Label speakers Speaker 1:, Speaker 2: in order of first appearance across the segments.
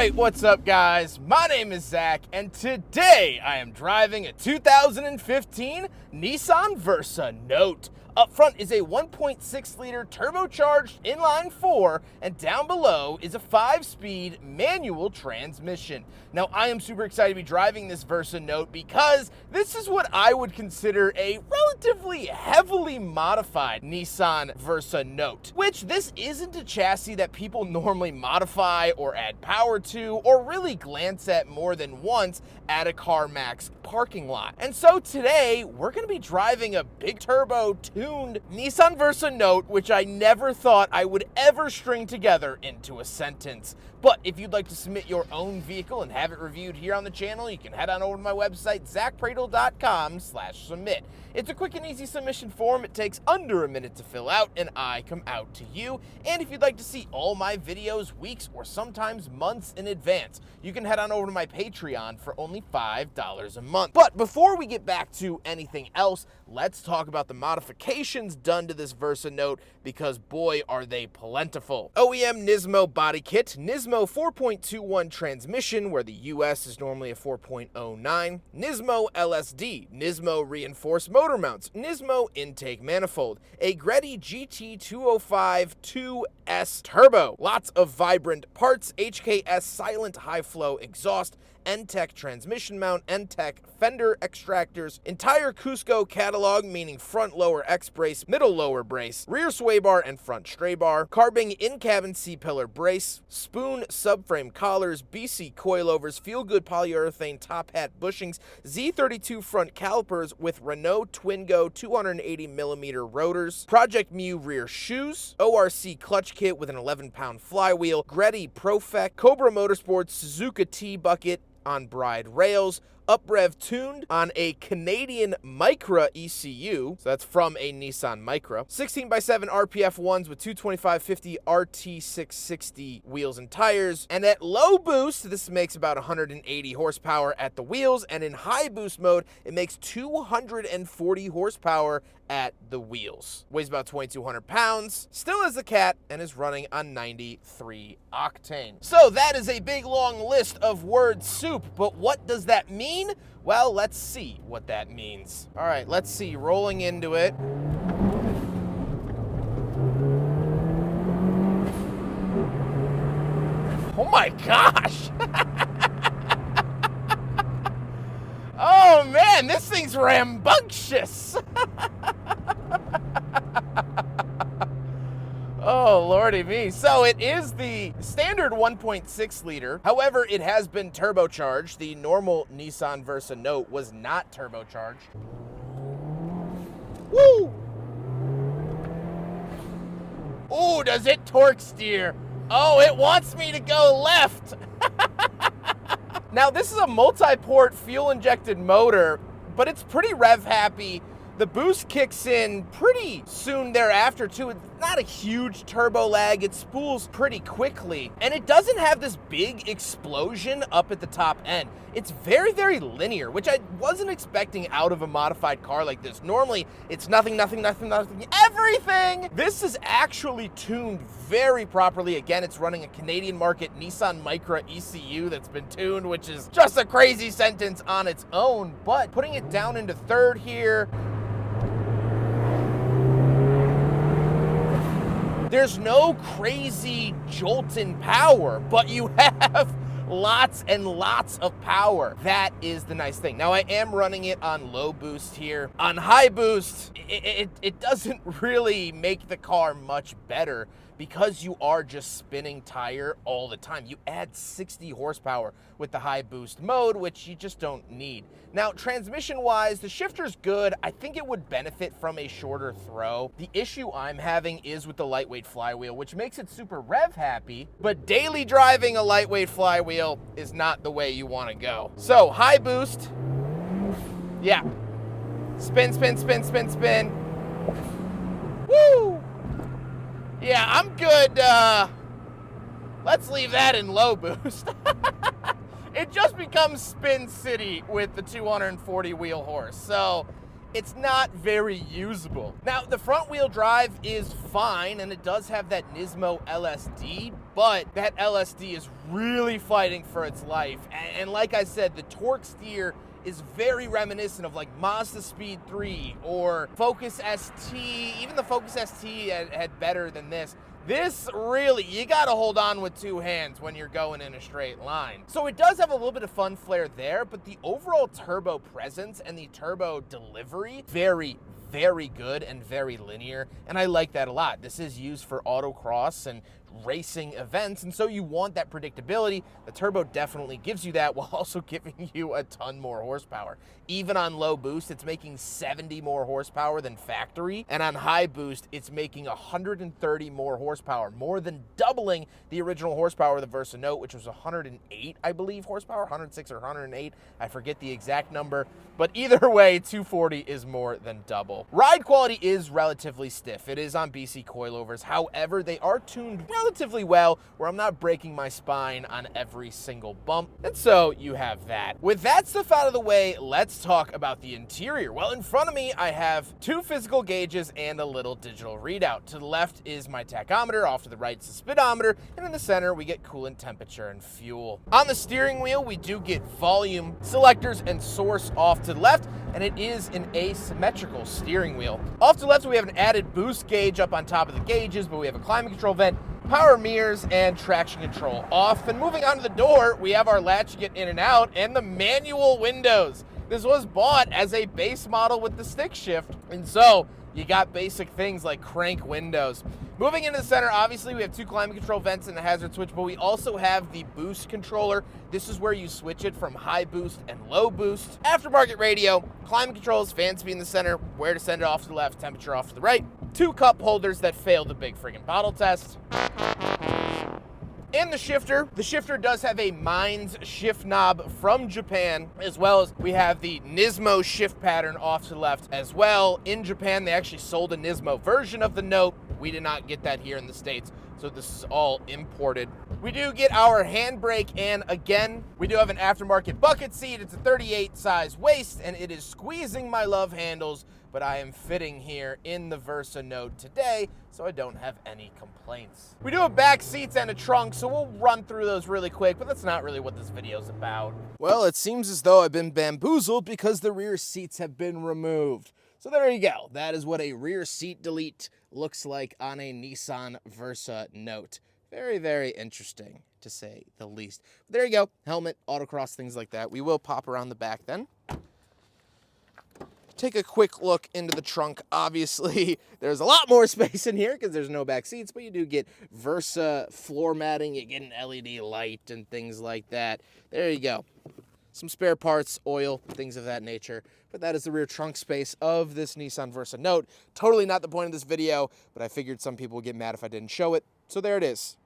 Speaker 1: Alright, what's up guys? My name is Zach, and today I am driving a 2015 Nissan Versa Note. Up front is a 1.6 liter turbocharged inline 4, and down below is a 5-speed manual transmission. Now I am super excited to be driving this Versa Note because this is what I would consider a relatively heavily modified Nissan Versa Note, which this isn't a chassis that people normally modify or add power to or really glance at more than once at a CarMax parking lot. And so today we're going to be driving a big turbo tuned Nissan Versa Note, which I never thought I would ever string together into a sentence. But if you'd like to submit your own vehicle and have it reviewed here on the channel, you can head on over to my website, zackpradel.com/submit. It's a quick and easy submission form. It takes under a minute to fill out, and I come out to you. And if you'd like to see all my videos weeks or sometimes months in advance, you can head on over to my Patreon for only $5 a month. But before we get back to anything else, let's talk about the modifications done to this Versa Note, because boy are they plentiful. OEM Nismo body kit, Nismo 4.21 transmission, where the US is normally a 4.09, Nismo LSD, Nismo reinforced motor mounts, Nismo intake manifold, a Greddy GT205 2S turbo, lots of vibrant parts, HKS silent high flow exhaust, N-Tech transmission mount, N-Tech fender extractors, entire Cusco catalog, meaning front lower X brace, middle lower brace, rear sway bar and front stray bar, carbing in-cabin C-pillar brace, spoon subframe collars, BC coilovers, feel-good polyurethane top hat bushings, Z32 front calipers with Renault Twingo 280mm rotors, Project Mu rear shoes, ORC clutch kit with an 11-pound flywheel, Greddy Profec, Cobra Motorsports Suzuka T-bucket on bride rails, uprev tuned on a Canadian Micra ECU, so that's from a Nissan Micra, 16x7 RPF 1s with 225/50 RT660 wheels and tires, and at low boost, this makes about 180 horsepower at the wheels, and in high boost mode, it makes 240 horsepower at the wheels. Weighs about 2,200 pounds, still has the cat, and is running on 93 octane. So that is a big long list of word soup, but what does that mean? Well, let's see what that means. All right, let's see, rolling into it. Oh my gosh! Oh man, this thing's rambunctious! Oh, lordy me. So it is the standard 1.6 liter. However, it has been turbocharged. The normal Nissan Versa Note was not turbocharged. Woo! Ooh, does it torque steer? Oh, it wants me to go left. Now, this is a multi-port fuel-injected motor, but it's pretty rev-happy. The boost kicks in pretty soon thereafter, too. It's not a huge turbo lag. It spools pretty quickly. And it doesn't have this big explosion up at the top end. It's very, very linear, which I wasn't expecting out of a modified car like this. Normally, it's nothing, nothing, nothing, nothing, everything. This is actually tuned very properly. Again, it's running a Canadian market Nissan Micra ECU that's been tuned, which is just a crazy sentence on its own. But putting it down into third here, there's no crazy jolting power, but you have lots and lots of power. That is the nice thing. Now, I am running it on low boost here. On high boost, it doesn't really make the car much better because you are just spinning tire all the time. You add 60 horsepower with the high boost mode, which you just don't need. Now, transmission-wise, the shifter's good. I think it would benefit from a shorter throw. The issue I'm having is with the lightweight flywheel, which makes it super rev-happy, but daily driving a lightweight flywheel is not the way you want to go. So, high boost, yeah. Spin, spin, spin, spin, spin. Woo! Yeah, I'm good. Let's leave that in low boost. It just becomes spin city with the 240 wheel horse. So it's not very usable. Now, the front wheel drive is fine, and it does have that Nismo LSD, but that LSD is really fighting for its life. And like I said, the torque steer is very reminiscent of like Mazda Speed 3 or Focus ST. Even the Focus ST had better than this. This really, you gotta hold on with two hands when you're going in a straight line. So it does have a little bit of fun flair there, but the overall turbo presence and the turbo delivery, very, very good and very linear, and I like that a lot. This is used for autocross and racing events, and so you want that predictability. The turbo definitely gives you that while also giving you a ton more horsepower. Even on low boost, it's making 70 more horsepower than factory, and on high boost, it's making 130 more horsepower, more than doubling the original horsepower of the Versa Note, which was 108, I believe, horsepower, 106 or 108, I forget the exact number, but either way, 240 is more than double. Ride quality is relatively stiff. It is on BC coilovers. However, they are tuned relatively well, where I'm not breaking my spine on every single bump, and so you have that. With that stuff out of the way, let's talk about the interior. Well, in front of me, I have two physical gauges and a little digital readout. To the left is my tachometer, off to the right is the speedometer, and in the center, we get coolant temperature and fuel. On the steering wheel, we do get volume selectors and source off to the left, and it is an asymmetrical steering wheel. Off to the left, we have an added boost gauge up on top of the gauges, but we have a climate control vent, power mirrors, and traction control off. And moving on to the door, we have our latch to get in and out, and the manual windows. This was bought as a base model with the stick shift, and so you got basic things like crank windows. Moving into the center, obviously we have two climate control vents and a hazard switch, but we also have the boost controller. This is where you switch it from high boost and low boost. Aftermarket radio, climate controls, fan speed in the center, where to send it off to the left, temperature off to the right. Two cup holders that failed the big friggin' bottle test. And the shifter does have a Mines shift knob from Japan, as well as we have the Nismo shift pattern off to the left as well. In Japan, they actually sold a Nismo version of the Note. We did not get that here in the States, so this is all imported. We do get our handbrake, and again, we do have an aftermarket bucket seat. It's a 38 size waist, and it is squeezing my love handles, but I am fitting here in the Versa Note today, so I don't have any complaints. We do have back seats and a trunk, so we'll run through those really quick, but that's not really what this video is about. Well, it seems as though I've been bamboozled because the rear seats have been removed. So there you go. That is what a rear seat delete looks like on a Nissan Versa Note. Very, very interesting, to say the least. But there you go. Helmet, autocross, things like that. We will pop around the back then. Take a quick look into the trunk. Obviously, there's a lot more space in here because there's no back seats, but you do get Versa floor matting. You get an LED light and things like that. There you go. Some spare parts, oil, things of that nature. But that is the rear trunk space of this Nissan Versa Note. Totally not the point of this video, but I figured some people would get mad if I didn't show it. So there it is.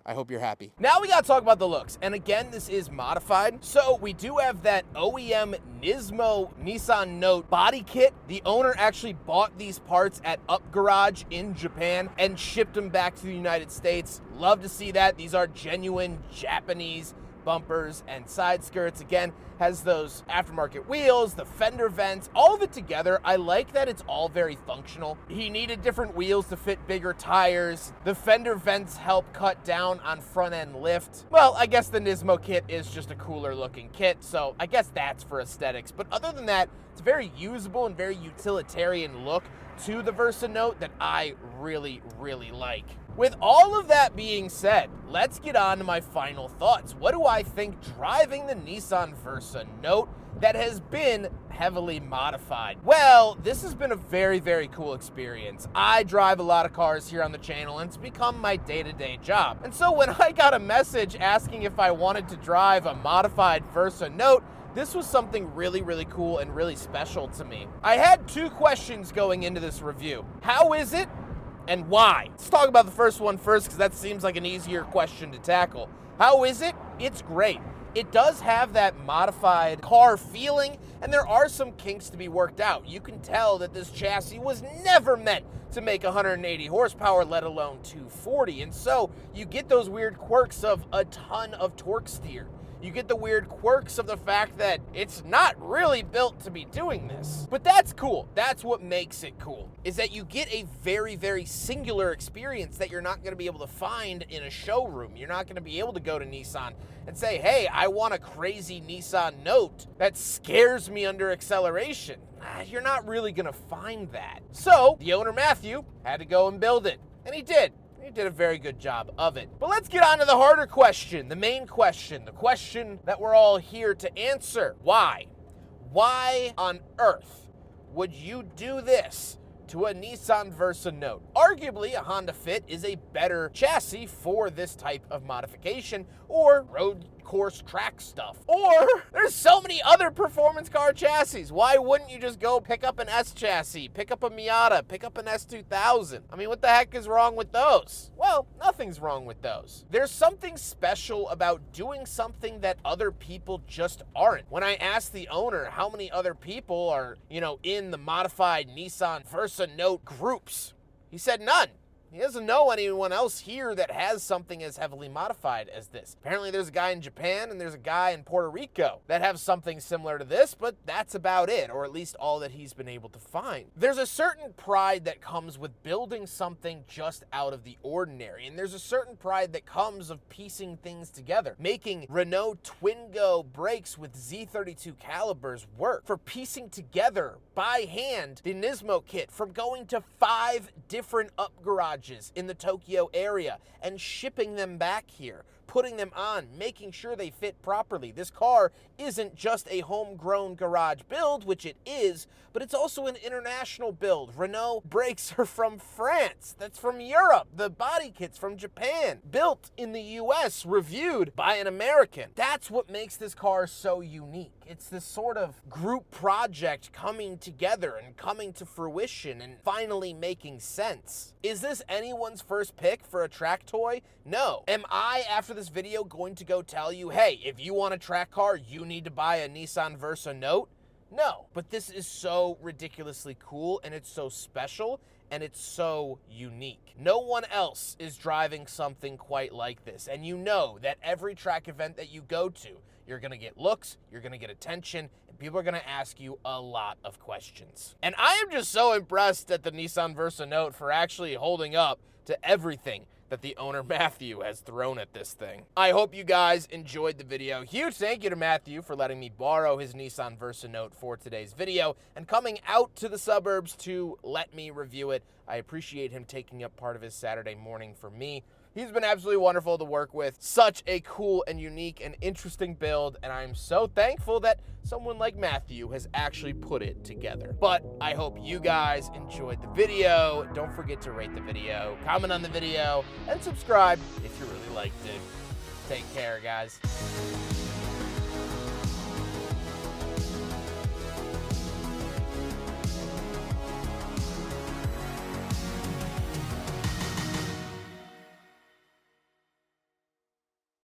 Speaker 1: I hope you're happy. Now we gotta talk about the looks. And again, this is modified. So we do have that OEM Nismo Nissan Note body kit. The owner actually bought these parts at Up Garage in Japan and shipped them back to the United States. Love to see that. These are genuine Japanese bumpers and side skirts. Again, has those aftermarket wheels, the fender vents, all of it together. I like that it's all very functional. He needed different wheels to fit bigger tires. The fender vents help cut down on front end lift. Well, I guess the Nismo kit is just a cooler looking kit, so I guess that's for aesthetics. But other than that, it's a very usable and very utilitarian look to the Versa Note that I really, really like. With all of that being said, let's get on to my final thoughts. What do I think driving the Nissan Versa Note that has been heavily modified? Well, this has been a very, very cool experience. I drive a lot of cars here on the channel, and it's become my day-to-day job. And so when I got a message asking if I wanted to drive a modified Versa Note, this was something really, really cool and really special to me. I had two questions going into this review. How is it? And why? Let's talk about the first one first, because that seems like an easier question to tackle. How is it? It's great. It does have that modified car feeling, and there are some kinks to be worked out. You can tell that this chassis was never meant to make 180 horsepower, let alone 240. And so you get those weird quirks of a ton of torque steer. You get the weird quirks of the fact that it's not really built to be doing this. But that's cool. That's what makes it cool, is that you get a very, very singular experience that you're not going to be able to find in a showroom. You're not going to be able to go to Nissan and say, hey, I want a crazy Nissan Note that scares me under acceleration. You're not really going to find that. So the owner, Matthew, had to go and build it. And he did. He did a very good job of it. But let's get on to the harder question, the main question, the question that we're all here to answer. Why? Why on earth would you do this to a Nissan Versa Note? Arguably, a Honda Fit is a better chassis for this type of modification or road course track stuff. Or there's so many other performance car chassis. Why wouldn't you just go pick up an S chassis, pick up a Miata, pick up an S2000? I mean, what the heck is wrong with those? Well, nothing's wrong with those. There's something special about doing something that other people just aren't. When I asked the owner how many other people are, in the modified Nissan Versa Note groups, he said none. He doesn't know anyone else here that has something as heavily modified as this. Apparently there's a guy in Japan and there's a guy in Puerto Rico that have something similar to this, but that's about it, or at least all that he's been able to find. There's a certain pride that comes with building something just out of the ordinary, and there's a certain pride that comes of piecing things together, making Renault Twingo brakes with Z32 calibers work, for piecing together by hand the Nismo kit, from going to 5 different up garages in the Tokyo area and shipping them back here, putting them on, making sure they fit properly. This car isn't just a homegrown garage build, which it is, but it's also an international build. Renault brakes are from France. That's from Europe. The body kit's from Japan. Built in the US, reviewed by an American. That's what makes this car so unique. It's this sort of group project coming together and coming to fruition and finally making sense. Is this anyone's first pick for a track toy? No. Am I, after this video, going to go tell you, hey, if you want a track car, you need to buy a Nissan Versa Note? No. But this is so ridiculously cool, and it's so special, and it's so unique. No one else is driving something quite like this, and you know that every track event that you go to, you're gonna get looks, you're gonna get attention, and people are gonna ask you a lot of questions. And I am just so impressed at the Nissan Versa Note for actually holding up to everything that the owner Matthew has thrown at this thing. I hope you guys enjoyed the video. Huge thank you to Matthew for letting me borrow his Nissan Versa Note for today's video and coming out to the suburbs to let me review it. I appreciate him taking up part of his Saturday morning for me. He's been absolutely wonderful to work with. Such a cool and unique and interesting build, and I'm so thankful that someone like Matthew has actually put it together. But I hope you guys enjoyed the video. Don't forget to rate the video, comment on the video, and subscribe if you really liked it. Take care, guys.